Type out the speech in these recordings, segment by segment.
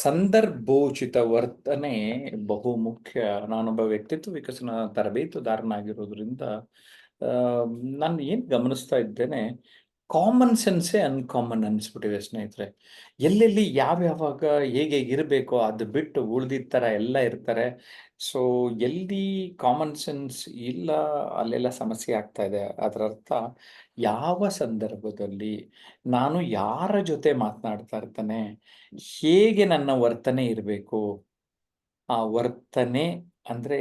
ಸಂದರ್ಭೋಚಿತ ವರ್ತನೆ ಬಹು ಮುಖ್ಯ. ನಾನೊಬ್ಬ ವ್ಯಕ್ತಿತ್ವ ವಿಕಸನ ತರಬೇತುದಾರನಾಗಿರೋದ್ರಿಂದ ಆ, ನಾನು ಏನು ಗಮನಿಸ್ತಾ ಇದ್ದೇನೆ, ಕಾಮನ್ ಸೆನ್ಸೇ ಅನ್ಕಾಮನ್ ಅನಿಸ್ಬಿಟ್ಟಿದೆ ಸ್ನೇಹಿತರೆ. ಎಲ್ಲೆಲ್ಲಿ ಯಾವ್ಯಾವಾಗ ಹೇಗೆ ಇರಬೇಕೋ ಅದು ಬಿಟ್ಟು ಉಳಿದಿದ್ದ ಥರ ಎಲ್ಲ ಇರ್ತಾರೆ. ಸೊ ಎಲ್ಲಿ ಕಾಮನ್ ಸೆನ್ಸ್ ಇಲ್ಲ ಅಲ್ಲೆಲ್ಲ ಸಮಸ್ಯೆ ಆಗ್ತಾ ಇದೆ. ಅದರ ಅರ್ಥ, ಯಾವ ಸಂದರ್ಭದಲ್ಲಿ ನಾನು ಯಾರ ಜೊತೆ ಮಾತನಾಡ್ತಾ ಇರ್ತಾನೆ, ಹೇಗೆ ನನ್ನ ವರ್ತನೆ ಇರಬೇಕು, ಆ ವರ್ತನೆ ಅಂದ್ರೆ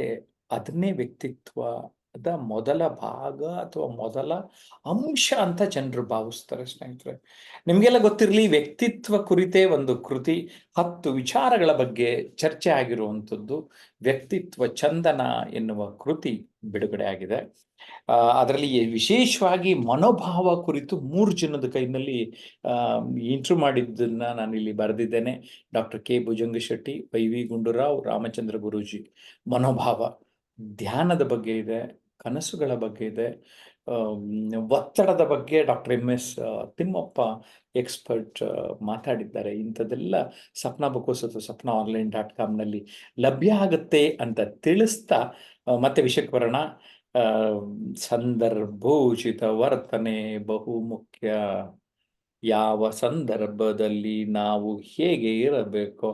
ಅದನ್ನೇ ವ್ಯಕ್ತಿತ್ವದ ಮೊದಲ ಭಾಗ ಅಥವಾ ಮೊದಲ ಅಂಶ ಅಂತ ಜನರು ಭಾವಿಸ್ತಾರೆ ಸ್ನೇಹಿತರೆ. ನಿಮಗೆಲ್ಲ ಗೊತ್ತಿರಲಿ, ವ್ಯಕ್ತಿತ್ವ ಕುರಿತೇ ಒಂದು ಕೃತಿ, 10 ವಿಚಾರಗಳ ಬಗ್ಗೆ ಚರ್ಚೆ ಆಗಿರುವಂಥದ್ದು ವ್ಯಕ್ತಿತ್ವ ಚಂದನ ಎನ್ನುವ ಕೃತಿ ಬಿಡುಗಡೆ ಆಗಿದೆ. ಅದರಲ್ಲಿ ವಿಶೇಷವಾಗಿ ಮನೋಭಾವ ಕುರಿತು 3 ಜನದ ಕೈನಲ್ಲಿ ಇಂಟ್ರ್ಯೂ ಮಾಡಿದ್ದನ್ನ ನಾನು ಇಲ್ಲಿ ಬರೆದಿದ್ದೇನೆ. Doctor K Bhujangashetty, Y V Gundurao, Ramachandra Guruji. ಮನೋಭಾವ ಧ್ಯಾನದ ಬಗ್ಗೆ ಇದೆ, ಕನಸುಗಳ ಬಗ್ಗೆ ಇದೆ, ಒತ್ತಡದ ಬಗ್ಗೆ doctor M S Thimmappa expert ಮಾತಾಡಿದ್ದಾರೆ. ಇಂಥದ್ದೆಲ್ಲ ಸಪ್ನಾ ಬುಕ್ಸ್ ಅಥವಾ ಸಪ್ನಾ online.com ಲಭ್ಯ ಆಗುತ್ತೆ ಅಂತ ತಿಳಿಸ್ತಾ ಮತ್ತೆ ವಿಷಯಕ್ಕೆ ಬರೋಣ. ಆ, ಸಂದರ್ಭೋಚಿತ ವರ್ತನೆ ಬಹು ಮುಖ್ಯ. ಯಾವ ಸಂದರ್ಭದಲ್ಲಿ ನಾವು ಹೇಗೆ ಇರಬೇಕೋ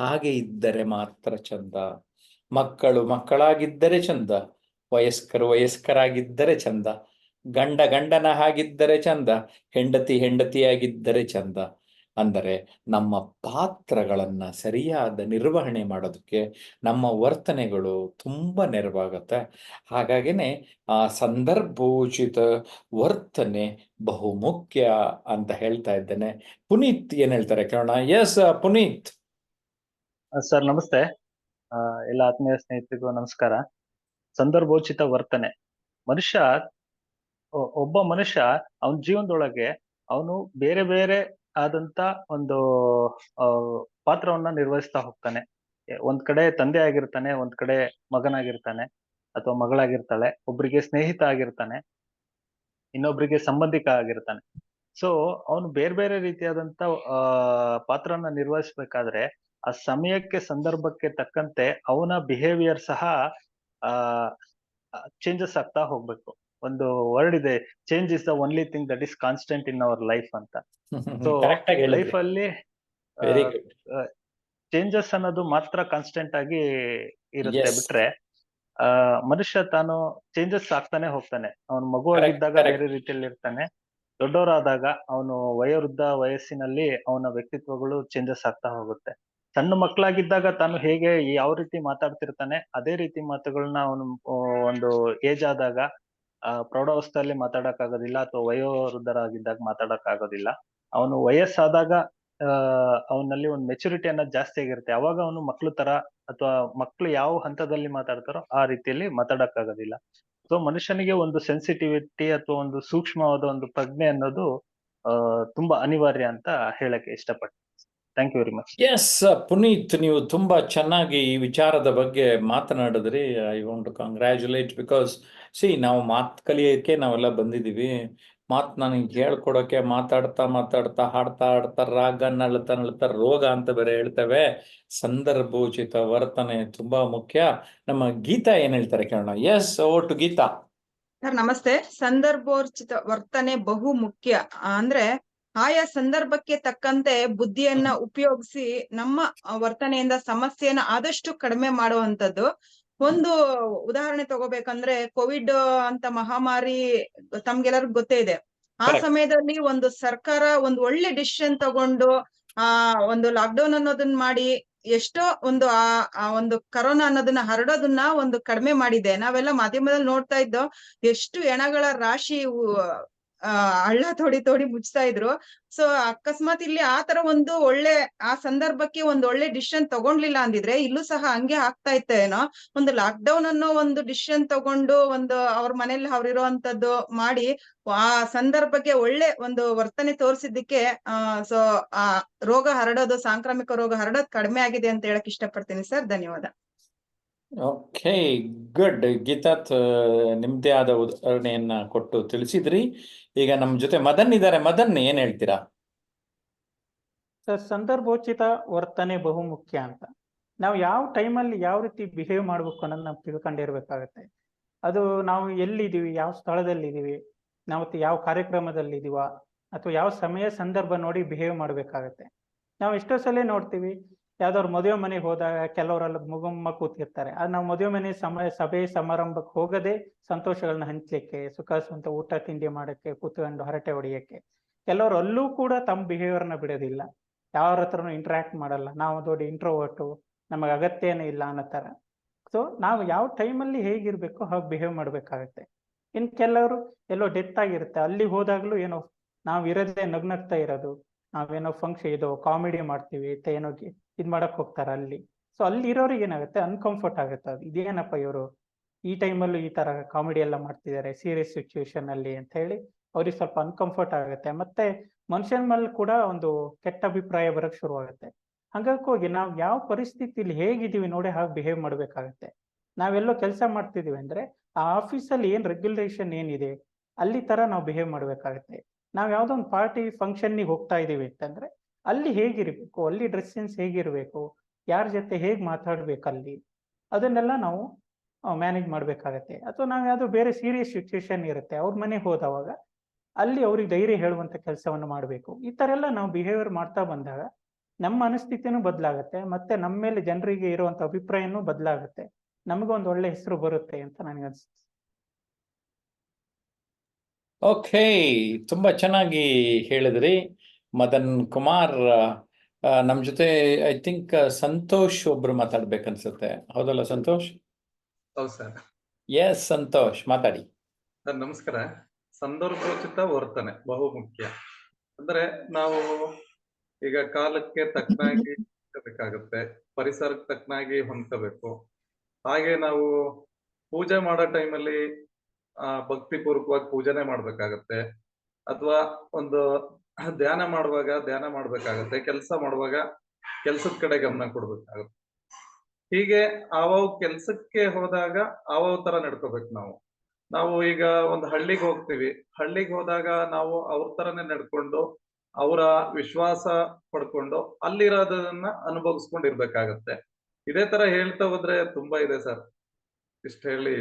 ಹಾಗೆ ಇದ್ದರೆ ಮಾತ್ರ ಚಂದ. ಮಕ್ಕಳು ಮಕ್ಕಳಾಗಿದ್ದರೆ ಚಂದ, ವಯಸ್ಕರು ವಯಸ್ಕರಾಗಿದ್ದರೆ ಚಂದ, ಗಂಡ ಗಂಡನ ಹಾಗಿದ್ದರೆ ಚಂದ, ಹೆಂಡತಿ ಹೆಂಡತಿಯಾಗಿದ್ದರೆ ಚಂದ. ಅಂದರೆ ನಮ್ಮ ಪಾತ್ರಗಳನ್ನ ಸರಿಯಾದ ನಿರ್ವಹಣೆ ಮಾಡೋದಕ್ಕೆ ನಮ್ಮ ವರ್ತನೆಗಳು ತುಂಬ ನೆರವಾಗುತ್ತೆ. ಹಾಗಾಗಿನೇ ಆ ಸಂದರ್ಭೋಚಿತ ವರ್ತನೆ ಬಹು ಮುಖ್ಯ ಅಂತ ಹೇಳ್ತಾ ಇದ್ದೇನೆ. ಪುನೀತ್ ಏನ್ ಹೇಳ್ತಾರೆ ಕೇಳೋಣ. ಎಸ್ ಪುನೀತ್. ಸರ್ ನಮಸ್ತೆ. ಎಲ್ಲ ಆತ್ಮೀಯ ಸ್ನೇಹಿತರಿಗೂ ನಮಸ್ಕಾರ. ಸಂದರ್ಭೋಚಿತ ವರ್ತನೆ. ಮನುಷ್ಯ ಒಬ್ಬ ಮನುಷ್ಯ ಅವನ ಜೀವನದೊಳಗೆ ಅವನು ಬೇರೆ ಬೇರೆ ಆದಂತ ಒಂದು ಪಾತ್ರವನ್ನ ನಿರ್ವಹಿಸ್ತಾ ಹೋಗ್ತಾನೆ. ಒಂದ್ ಕಡೆ ತಂದೆ ಆಗಿರ್ತಾನೆ, ಒಂದ್ ಕಡೆ ಮಗನಾಗಿರ್ತಾನೆ ಅಥವಾ ಮಗಳಾಗಿರ್ತಾಳೆ, ಒಬ್ರಿಗೆ ಸ್ನೇಹಿತ ಆಗಿರ್ತಾನೆ, ಇನ್ನೊಬ್ರಿಗೆ ಸಂಬಂಧಿಕ ಆಗಿರ್ತಾನೆ. ಸೊ ಅವನು ಬೇರೆ ಬೇರೆ ರೀತಿಯಾದಂತ ಪಾತ್ರನ ನಿರ್ವಹಿಸ್ಬೇಕಾದ್ರೆ ಆ ಸಮಯಕ್ಕೆ ಸಂದರ್ಭಕ್ಕೆ ತಕ್ಕಂತೆ ಅವನ ಬಿಹೇವಿಯರ್ ಸಹ ಚೇಂಜಸ್ ಆಗ್ತಾ ಹೋಗ್ಬೇಕು. ಒಂದು ವರ್ಡ್ ಇದೆ, change is the only thing that is constant in our life ಅಂತ. ಸೊ ಕರೆಕ್ಟ್ ಆಗಿ ಲೈಫ್ ಹೇಳಿದ್ರಿ. ಅಲ್ಲಿ ವೆರಿ ಗುಡ್. ಚೇಂಜಸ್ ಅನ್ನೋದು ಮಾತ್ರ ಕಾನ್ಸ್ಟೆಂಟ್ ಆಗಿ ಇರುತ್ತೆ. ಎಸ್, ಬಿಟ್ರೆ ಮನುಷ್ಯ ತಾನು ಚೇಂಜಸ್ ಆಗ್ತಾನೆ ಹೋಗ್ತಾನೆ. ಅವನು ಕರೆಕ್ಟ್ ಮಗುವಾಗಿದ್ದಾಗ ಬೇರೆ ಕರೆಕ್ಟ್. ರೀತಿಯಲ್ಲಿ ಇರ್ತಾನೆ, ದೊಡ್ಡವರಾದಾಗ ಅವನು ವಯೋವೃದ್ಧ ವಯಸ್ಸಿನಲ್ಲಿ ಅವನ ವ್ಯಕ್ತಿತ್ವಗಳು ಚೇಂಜಸ್ ಆಗ್ತಾ ಹೋಗುತ್ತೆ. ಸಣ್ಣ ಮಕ್ಕಳಾಗಿದ್ದಾಗ ತಾನು ಹೇಗೆ ಯಾವ ರೀತಿ ಮಾತಾಡ್ತಿರ್ತಾನೆ ಅದೇ ರೀತಿ ಮಾತುಗಳನ್ನ ಅವನು ಒಂದು ಏಜ್ ಆದಾಗ ಪ್ರೌಢಾವಸ್ಥೆಯಲ್ಲಿ ಮಾತಾಡಕ್ ಆಗೋದಿಲ್ಲ, ಅಥವಾ ವಯೋವೃದ್ಧರಾಗಿದ್ದಾಗ ಮಾತಾಡಕ್ ಆಗೋದಿಲ್ಲ. ಅವನು ವಯಸ್ಸಾದಾಗ ಅವನಲ್ಲಿ ಒಂದು ಮೆಚುರಿಟಿ ಅನ್ನೋದು ಜಾಸ್ತಿ ಆಗಿರುತ್ತೆ. ಅವಾಗ ಅವನು ಮಕ್ಳು ತರ ಅಥವಾ ಮಕ್ಳು ಯಾವ ಹಂತದಲ್ಲಿ ಮಾತಾಡ್ತಾರೋ ಆ ರೀತಿಯಲ್ಲಿ ಮಾತಾಡಕ್ ಆಗೋದಿಲ್ಲ. ಸೊ ಮನುಷ್ಯನಿಗೆ ಒಂದು ಸೆನ್ಸಿಟಿವಿಟಿ ಅಥವಾ ಒಂದು ಸೂಕ್ಷ್ಮವಾದ ಒಂದು ಪ್ರಜ್ಞೆ ಅನ್ನೋದು ತುಂಬಾ ಅನಿವಾರ್ಯ ಅಂತ ಹೇಳಕ್ಕೆ ಇಷ್ಟಪಡ್ತೀನಿ. Thank you very much. Yes Puneeth, ನೀವು ತುಂಬಾ ಚೆನ್ನಾಗಿ ಈ ವಿಚಾರದ ಬಗ್ಗೆ ಮಾತನಾಡಿದ್ರಿ. I want to congratulate, because ನಾವು ಮಾತು ಕಲಿಯೋಕೆ ನಾವೆಲ್ಲ ಬಂದಿದ್ದೀವಿ. ಮಾತು ನನಗೆ ಹೇಳ್ಕೊಡೋಕೆ ಮಾತಾಡ್ತಾ ಮಾತಾಡ್ತಾ ಹಾಡ್ತಾ ಹಾಡ್ತಾ ರಾಗ ನಳ್ತಾ ನಳ್ತಾ ರೋಗ ಅಂತ ಬೇರೆ ಹೇಳ್ತೇವೆ. ಸಂದರ್ಭೋಚಿತ ವರ್ತನೆ ತುಂಬಾ ಮುಖ್ಯ. ನಮ್ಮ ಗೀತಾ ಏನ್ ಹೇಳ್ತಾರೆ ಕೇಳೋಣ. Yes, over to Geeta. Sir ನಮಸ್ತೆ. ಸಂದರ್ಭೋಚಿತ ವರ್ತನೆ ಬಹು ಮುಖ್ಯ ಅಂದ್ರೆ ಆಯಾ ಸಂದರ್ಭಕ್ಕೆ ತಕ್ಕಂತೆ ಬುದ್ಧಿಯನ್ನ ಉಪಯೋಗಿಸಿ ನಮ್ಮ ವರ್ತನೆಯಿಂದ ಸಮಸ್ಯೆನ ಆದಷ್ಟು ಕಡಿಮೆ ಮಾಡುವಂತದ್ದು. ಒಂದು ಉದಾಹರಣೆ ತಗೋಬೇಕಂದ್ರೆ ಕೋವಿಡ್ ಅಂತ ಮಹಾಮಾರಿ ತಮ್ಗೆಲ್ಲರಿಗೂ ಗೊತ್ತೇ ಇದೆ. ಆ Correct. ಸಮಯದಲ್ಲಿ ಒಂದು ಸರ್ಕಾರ ಒಂದು ಒಳ್ಳೆ ಡಿಸಿಷನ್ ತಗೊಂಡು ಒಂದು ಲಾಕ್ಡೌನ್ ಅನ್ನೋದನ್ನ ಮಾಡಿ ಎಷ್ಟೋ ಒಂದು ಆ ಒಂದು ಕರೋನಾ ಅನ್ನೋದನ್ನ ಹರಡೋದನ್ನ ಒಂದು ಕಡಿಮೆ ಮಾಡಿದೆ. ನಾವೆಲ್ಲ ಮಾಧ್ಯಮದಲ್ಲಿ ನೋಡ್ತಾ ಇದ್ದೋ, ಎಷ್ಟು ಹೆಣಗಳ ರಾಶಿ ಹಳ್ಳ ತೋಡಿ ತೋಡಿ ಮುಚ್ತಾ ಇದ್ರು. ಸೊ ಅಕಸ್ಮಾತ್ ಇಲ್ಲಿ ಆತರ ಒಂದು ಒಳ್ಳೆ ಆ ಸಂದರ್ಭಕ್ಕೆ ಒಂದು ಒಳ್ಳೆ ಡಿಸಿಷನ್ ತಗೊಂಡ್ಲಿಲ್ಲ ಅಂದಿದ್ರೆ ಇಲ್ಲೂ ಸಹ ಹಂಗೆ ಆಗ್ತಾ ಇತ್ತೇನೋ. ಒಂದು ಲಾಕ್ ಡೌನ್ ಅನ್ನೋ ಒಂದು ಡಿಸಿಷನ್ ತಗೊಂಡು ಒಂದು ಅವ್ರ ಮನೇಲಿ ಅವ್ರಿರೋಂಥದ್ದು ಮಾಡಿ ಆ ಸಂದರ್ಭಕ್ಕೆ ಒಳ್ಳೆ ಒಂದು ವರ್ತನೆ ತೋರಿಸಿದ್ದಕ್ಕೆ ಸೊ ಆ ರೋಗ ಹರಡೋದು, ಸಾಂಕ್ರಾಮಿಕ ರೋಗ ಹರಡೋದು ಕಡಿಮೆ ಆಗಿದೆ ಅಂತ ಹೇಳಕ್ ಇಷ್ಟಪಡ್ತೀನಿ ಸರ್. ಧನ್ಯವಾದ. Okay, good. ಗೀತಾತ್, ನಿಮ್ದೇ ಆದ ಉದಾಹರಣೆಯನ್ನ ಕೊಟ್ಟು ತಿಳಿಸಿದ್ರಿ. ಈಗ ನಮ್ಮ ಜೊತೆ ಮದನ್ ಇದ್ದಾರೆ. ಮದನ್ ಏನ್ ಹೇಳ್ತೀರಾ? ಸಂದರ್ಭೋಚಿತ ವರ್ತನೆ ಬಹುಮುಖ್ಯ ಅಂತ. ನಾವು ಯಾವ ಟೈಮಲ್ಲಿ ಯಾವ ರೀತಿ ಬಿಹೇವ್ ಮಾಡ್ಬೇಕು ಅನ್ನೋದು ನಾವು ತಿಳ್ಕೊಂಡಿರ್ಬೇಕಾಗತ್ತೆ. ಅದು ನಾವು ಎಲ್ಲಿದ್ದೀವಿ, ಯಾವ ಸ್ಥಳದಲ್ಲಿದ್ದೀವಿ, ನಾವು ಯಾವ ಕಾರ್ಯಕ್ರಮದಲ್ಲಿದ್ದೀವ, ಅಥವಾ ಯಾವ ಸಮಯ ಸಂದರ್ಭ ನೋಡಿ ಬಿಹೇವ್ ಮಾಡ್ಬೇಕಾಗತ್ತೆ. ನಾವು ಎಷ್ಟೋ ಸಲ ನೋಡ್ತೀವಿ, ಯಾವ್ದಾದ್ರು ಮದುವೆ ಮನೆಗೆ ಹೋದಾಗ ಕೆಲವರೆಲ್ಲ ಮುಗುಮ್ಮ ಕೂತಿರ್ತಾರೆ. ಅದು ನಾವು ಮದುವೆ ಮನೆ ಸಭೆ ಸಮಾರಂಭಕ್ಕೆ ಹೋಗದೆ ಸಂತೋಷಗಳನ್ನ ಹಂಚ್ಲಿಕ್ಕೆ, ಸುಖ ಸ್ವಂತ ಊಟ ತಿಂಡಿ ಮಾಡಕ್ಕೆ, ಕೂತ್ಕೊಂಡು ಹರಟೆ ಹೊಡಿಯಕ್ಕೆ. ಕೆಲವರು ಅಲ್ಲೂ ಕೂಡ ತಮ್ಮ ಬಿಹೇವಿಯರ್ನ ಬಿಡೋದಿಲ್ಲ, ಯಾರ ಹತ್ರನೂ ಇಂಟ್ರಾಕ್ಟ್ ಮಾಡಲ್ಲ. ನಾವು ದೊಡ್ಡ ಇಂಟ್ರೋವರ್ಟು, ನಮಗೆ ಅಗತ್ಯನೇ ಇಲ್ಲ ಅನ್ನೋ ಥರ. ಸೊ ನಾವು ಯಾವ ಟೈಮಲ್ಲಿ ಹೇಗಿರ್ಬೇಕು ಹಾಗೆ ಬಿಹೇವ್ ಮಾಡ್ಬೇಕಾಗತ್ತೆ. ಇನ್ನು ಕೆಲವರು ಎಲ್ಲೋ ಡೆತ್ ಆಗಿರುತ್ತೆ, ಅಲ್ಲಿ ಹೋದಾಗ್ಲೂ ಏನೋ ನಾವು ಇರೋದೇ ನಗ್ನಗ್ತಾ ಇರೋದು, ನಾವೇನೋ ಫಂಕ್ಷನ್ ಇದು ಕಾಮಿಡಿ ಮಾಡ್ತೀವಿ ಏನೋ ಇದು ಮಾಡಕ್ ಹೋಗ್ತಾರೆ ಅಲ್ಲಿ. ಸೊ ಅಲ್ಲಿ ಇರೋರಿಗೆ ಏನಾಗುತ್ತೆ, ಅನ್ಕಂಫರ್ಟ್ ಆಗುತ್ತೆ. ಅದು ಇದೇನಪ್ಪ ಇವರು ಈ ಟೈಮಲ್ಲೂ ಈ ತರ ಕಾಮಿಡಿ ಎಲ್ಲ ಮಾಡ್ತಿದ್ದಾರೆ ಸೀರಿಯಸ್ ಸಿಚುವೇಶನ್ ಅಲ್ಲಿ ಅಂತ ಹೇಳಿ ಅವ್ರಿಗೆ ಸ್ವಲ್ಪ ಅನ್ಕಂಫರ್ಟ್ ಆಗುತ್ತೆ. ಮತ್ತೆ ಮನುಷ್ಯನ ಮೇಲೆ ಕೂಡ ಒಂದು ಕೆಟ್ಟ ಅಭಿಪ್ರಾಯ ಬರಕ್ ಶುರು ಆಗುತ್ತೆ. ಹಾಗಾಗಿ ನಾವು ಯಾವ ಪರಿಸ್ಥಿತಿಲಿ ಹೇಗಿದ್ದೀವಿ ನೋಡಿ ಹಾಗೆ ಬಿಹೇವ್ ಮಾಡ್ಬೇಕಾಗತ್ತೆ. ನಾವೆಲ್ಲೋ ಕೆಲಸ ಮಾಡ್ತಿದೀವಿ ಅಂದ್ರೆ ಆ ಆಫೀಸಲ್ಲಿ ಏನ್ ರೆಗ್ಯುಲೇಷನ್ ಏನಿದೆ ಅಲ್ಲಿ ತರ ನಾವು ಬಿಹೇವ್ ಮಾಡ್ಬೇಕಾಗತ್ತೆ. ನಾವ್ ಯಾವ್ದೋ ಒಂದು ಪಾರ್ಟಿ ಫಂಕ್ಷನ್ನಿಗೆ ಹೋಗ್ತಾ ಇದೀವಿ ಅಂತಂದ್ರೆ ಅಲ್ಲಿ ಹೇಗಿರ್ಬೇಕು, ಅಲ್ಲಿ ಡ್ರೆಸ್ ಸೆನ್ಸ್ ಹೇಗಿರ್ಬೇಕು, ಯಾರ ಜೊತೆ ಹೇಗ್ ಮಾತಾಡ್ಬೇಕು ಅಲ್ಲಿ, ಅದನ್ನೆಲ್ಲ ನಾವು ಮ್ಯಾನೇಜ್ ಮಾಡ್ಬೇಕಾಗತ್ತೆ. ಅಥವಾ ನಾವ್ ಯಾವ್ದೋ ಬೇರೆ ಸೀರಿಯಸ್ ಸಿಚುವೇಶನ್ ಇರುತ್ತೆ, ಅವ್ರ ಮನೆಗೆ ಹೋದವಾಗ ಅಲ್ಲಿ ಅವ್ರಿಗೆ ಧೈರ್ಯ ಹೇಳುವಂತ ಕೆಲಸವನ್ನು ಮಾಡ್ಬೇಕು. ಈ ತರ ಎಲ್ಲ ನಾವು ಬಿಹೇವಿಯರ್ ಮಾಡ್ತಾ ಬಂದಾಗ ನಮ್ಮ ಮನಸ್ಥಿತಿನೂ ಬದಲಾಗುತ್ತೆ, ಮತ್ತೆ ನಮ್ಮ ಮೇಲೆ ಜನರಿಗೆ ಇರುವಂತ ಅಭಿಪ್ರಾಯನೂ ಬದಲಾಗುತ್ತೆ, ನಮಗೊಂದು ಒಳ್ಳೆ ಹೆಸರು ಬರುತ್ತೆ ಅಂತ ನನಗೆ ಅನ್ಸುತ್ತೆ. ಓಕೆ, ತುಂಬಾ ಚೆನ್ನಾಗಿ ಹೇಳಿದ್ರಿ ಮದನ್ ಕುಮಾರ್. ನಮ್ ಜೊತೆ ಐ ಥಿಂಕ್ ಸಂತೋಷ್ ಒಬ್ರು ಮಾತಾಡ್ಬೇಕನ್ಸುತ್ತೆ, ಹೌದಲ್ಲ ಸಂತೋಷ್? ಹೌದು ಸರ್. ಎಸ್ ಸಂತೋಷ್, ಮಾತಾಡಿ. ಸರ್ ನಮಸ್ಕಾರ. ಸಂದರ್ಭೋಚಿತ ವರ್ತನೆ ಬಹು ಮುಖ್ಯ. ಅಂದ್ರೆ ನಾವು ಈಗ ಕಾಲಕ್ಕೆ ತಕ್ಕನಾಗಿ ಹೊಂದಬೇಕಾಗತ್ತೆ, ಪರಿಸರಕ್ಕೆ ತಕ್ಕನಾಗಿ ಹೊಂದ್ಕೋಬೇಕು. ಹಾಗೆ ನಾವು ಪೂಜೆ ಮಾಡೋ ಟೈಮಲ್ಲಿ ಭಕ್ತಿ ಪೂರ್ವಕವಾಗಿ ಪೂಜೆನೆ ಮಾಡ್ಬೇಕಾಗತ್ತೆ, ಅಥವಾ ಒಂದು ಧ್ಯಾನ ಮಾಡುವಾಗ ಧ್ಯಾನ ಮಾಡ್ಬೇಕಾಗತ್ತೆ, ಕೆಲಸ ಮಾಡುವಾಗ ಕೆಲ್ಸದ ಕಡೆ ಗಮನ ಕೊಡ್ಬೇಕಾಗತ್ತೆ. ಹೀಗೆ ಆವಾವ ಕೆಲ್ಸಕ್ಕೆ ಹೋದಾಗ ಆವಾವ ತರ ನಡ್ಕೋಬೇಕು ನಾವು. ನಾವು ಈಗ ಒಂದು ಹಳ್ಳಿಗೆ ಹೋಗ್ತೀವಿ, ಹಳ್ಳಿಗೆ ಹೋದಾಗ ನಾವು ಅವ್ರ ತರನೇ ನಡ್ಕೊಂಡು ಅವರ ವಿಶ್ವಾಸ ಪಡ್ಕೊಂಡು ಅಲ್ಲಿರೋದನ್ನ ಅನುಭವಿಸ್ಕೊಂಡಿರ್ಬೇಕಾಗತ್ತೆ. ಇದೇ ತರ ಹೇಳ್ತಾ ಹೋದ್ರೆ ತುಂಬಾ ಇದೆ ಸರ್. ಇಷ್ಟ ಹೇಳಿ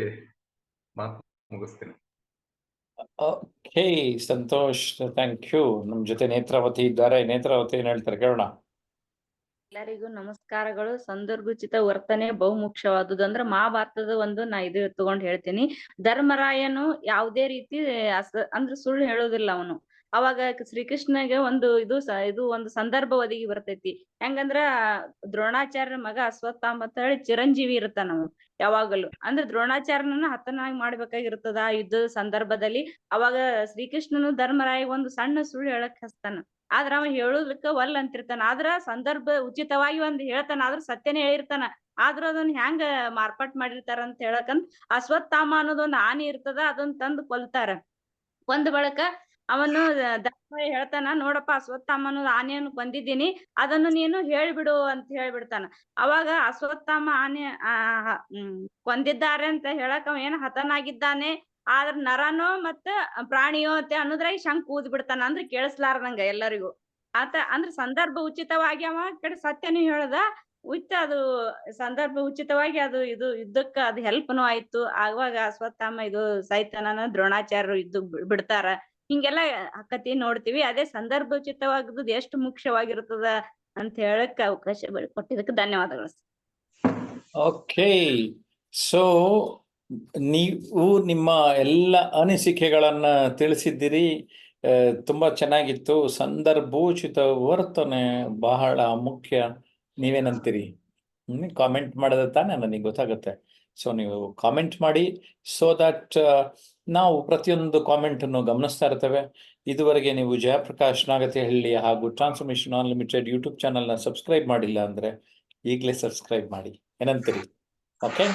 ಮಾತು ಮುಗಿಸ್ತೀನಿ. Okay Santosh, thank you. ನಮ್ ಜೊತೆ ನೇತ್ರಾವತಿ ಇದ್ದಾರೆ. ನೇತ್ರಾವತಿ ಏನ್ ಹೇಳ್ತಾರೆ ಕೇಳೋಣ. ಎಲ್ಲರಿಗೂ ನಮಸ್ಕಾರಗಳು. ಸಂದರ್ಭೋಚಿತ ವರ್ತನೆ ಬಹುಮುಖ್ಯವಾದುದು ಅಂದ್ರೆ ಮಹಾಭಾರತದ ಒಂದು ನಾ ಇದು ತಗೊಂಡ್ ಹೇಳ್ತೀನಿ. ಧರ್ಮರಾಯನು ಯಾವುದೇ ರೀತಿ ಅಂದ್ರೆ ಸುಳ್ಳು ಹೇಳೋದಿಲ್ಲ ಅವನು. ಅವಾಗ ಶ್ರೀಕೃಷ್ಣಗೆ ಒಂದು ಇದು ಒಂದು ಸಂದರ್ಭ ಒದಗಿ ಬರ್ತೈತಿ. ಹೆಂಗಂದ್ರ ದ್ರೋಣಾಚಾರ್ಯ ಮಗ ಅಶ್ವತ್ಥಾಮ ಅಂತ ಹೇಳಿ ಚಿರಂಜೀವಿ ಇರ್ತಾನ ನಾವು ಯಾವಾಗಲೂ. ಅಂದ್ರೆ ದ್ರೋಣಾಚಾರ್ಯನ ಹತನಾಗಿ ಮಾಡ್ಬೇಕಾಗಿರ್ತದ ಆ ಯುದ್ಧದ ಸಂದರ್ಭದಲ್ಲಿ. ಅವಾಗ ಶ್ರೀಕೃಷ್ಣನು ಧರ್ಮರಾಯ ಒಂದು ಸಣ್ಣ ಸುಳ್ಳು ಹೇಳಕ್ ಹಸ್ತಾನ. ಆದ್ರ ಅವ ಹೇಳುದಕ್ಕ ಒಲ್ ಅಂತಿರ್ತಾನ. ಆದ್ರ ಸಂದರ್ಭ ಉಚಿತವಾಗಿ ಒಂದ್ ಹೇಳ್ತಾನ, ಆದ್ರ ಸತ್ಯನೇ ಹೇಳಿರ್ತಾನ. ಆದ್ರ ಅದನ್ನ ಹೆಂಗ ಮಾರ್ಪಾಟ್ ಮಾಡಿರ್ತಾರ ಅಂತ ಹೇಳಕಂತ ಅಶ್ವತ್ಥಾಮ ಅನ್ನೋದೊಂದು ಆನೆ ಇರ್ತದ, ಅದನ್ನ ತಂದು ಕೊಲ್ತಾರ. ಒಂದ್ ಬಳಕ ಅವನು ಧರ್ಮರಾಯ ಹೇಳ್ತಾನ, ನೋಡಪ್ಪ ಅಶ್ವತ್ಥಾಮ ಅನ್ನೋದು ಆನೆಯನ್ನು ಕೊಂದಿದ್ದೀನಿ, ಅದನ್ನು ನೀನು ಹೇಳ್ಬಿಡು ಅಂತ ಹೇಳ್ಬಿಡ್ತಾನ. ಅವಾಗ ಅಶ್ವತ್ಥಾಮ ಆನೆ ಕೊಂದಿದ್ದಾರೆ ಅಂತ ಹೇಳಕ್ ಅವ ಏನ್ ಹತನಾಗಿದ್ದಾನೆ, ಆದ್ರ ನರನೋ ಮತ್ತ ಪ್ರಾಣಿಯೋ ಅಂತ ಅನ್ನೋದ್ರಾಗ ಶಂಕ್ ಊದ್ ಬಿಡ್ತಾನ, ಅಂದ್ರೆ ಕೇಳಿಸ್ಲಾರ್ದಂಗ ಎಲ್ಲರಿಗೂ ಆತ. ಅಂದ್ರೆ ಸಂದರ್ಭ ಉಚಿತವಾಗಿ ಅವ ಕಡೆ ಸತ್ಯನು ಹೇಳ್ದ, ಅದು ಸಂದರ್ಭ ಉಚಿತವಾಗಿ ಅದು ಇದು ಯುದ್ಧಕ್ಕ ಅದು ಹೆಲ್ಪ್ನು ಆಯ್ತು. ಆವಾಗ ಅಶ್ವತ್ಥಾಮ ಇದು ಸೈತಾನನ ದ್ರೋಣಾಚಾರ್ಯರು ಇದ್ದು ಬಿಡ್ತಾರ. ಹಿಂಗೆಲ್ಲ ಕತಿ ನೋಡ್ತೀವಿ. ಅದೇ ಸಂದರ್ಭ ಉಚಿತವಾಗದ್ದು ಎಷ್ಟು ಮುಖ್ಯವಾಗಿರ್ತದ ಅಂತ ಹೇಳಕ್ ಅವಕಾಶ ಕೊಟ್ಟಿದ್ದಕ್ಕೆ ಧನ್ಯವಾದಗಳು. ಓಕೆ, ಸೊ ನೀವು ನಿಮ್ಮ ಎಲ್ಲ ಅನಿಸಿಕೆಗಳನ್ನ ತಿಳಿಸಿದ್ದೀರಿ, ತುಂಬಾ ಚೆನ್ನಾಗಿತ್ತು. ಸಂದರ್ಭೋಚಿತ ವರ್ತನೆ ಬಹಳ ಮುಖ್ಯ. ನೀವೇನಂತೀರಿ? ಕಾಮೆಂಟ್ ಮಾಡಿದ್ರೆ ತಾನೇ ನನಗೆ ಗೊತ್ತಾಗುತ್ತೆ. ಸೊ ನೀವು ಕಾಮೆಂಟ್ ಮಾಡಿ, ಸೊ ದಟ್ ನಾವು ಪ್ರತಿಯೊಂದು ಕಾಮೆಂಟ್ ಅನ್ನು ಗಮನಿಸ್ತಾ ಇರ್ತೇವೆ. ಇದುವರೆಗೆ ನೀವು ಜಯಪ್ರಕಾಶ್ ನಾಗತಿಹಳ್ಳಿ ಹಾಗೂ ಟ್ರಾನ್ಸ್ಫಾರ್ಮೇಶನ್ ಅನ್ಲಿಮಿಟೆಡ್ ಯೂಟ್ಯೂಬ್ ಚಾನಲ್ನ ಸಬ್ಸ್ಕ್ರೈಬ್ ಮಾಡಿಲ್ಲ ಅಂದ್ರೆ ಈಗಲೇ ಸಬ್ಸ್ಕ್ರೈಬ್ ಮಾಡಿ. ಏನಂತೀರಿ? ಓಕೆ.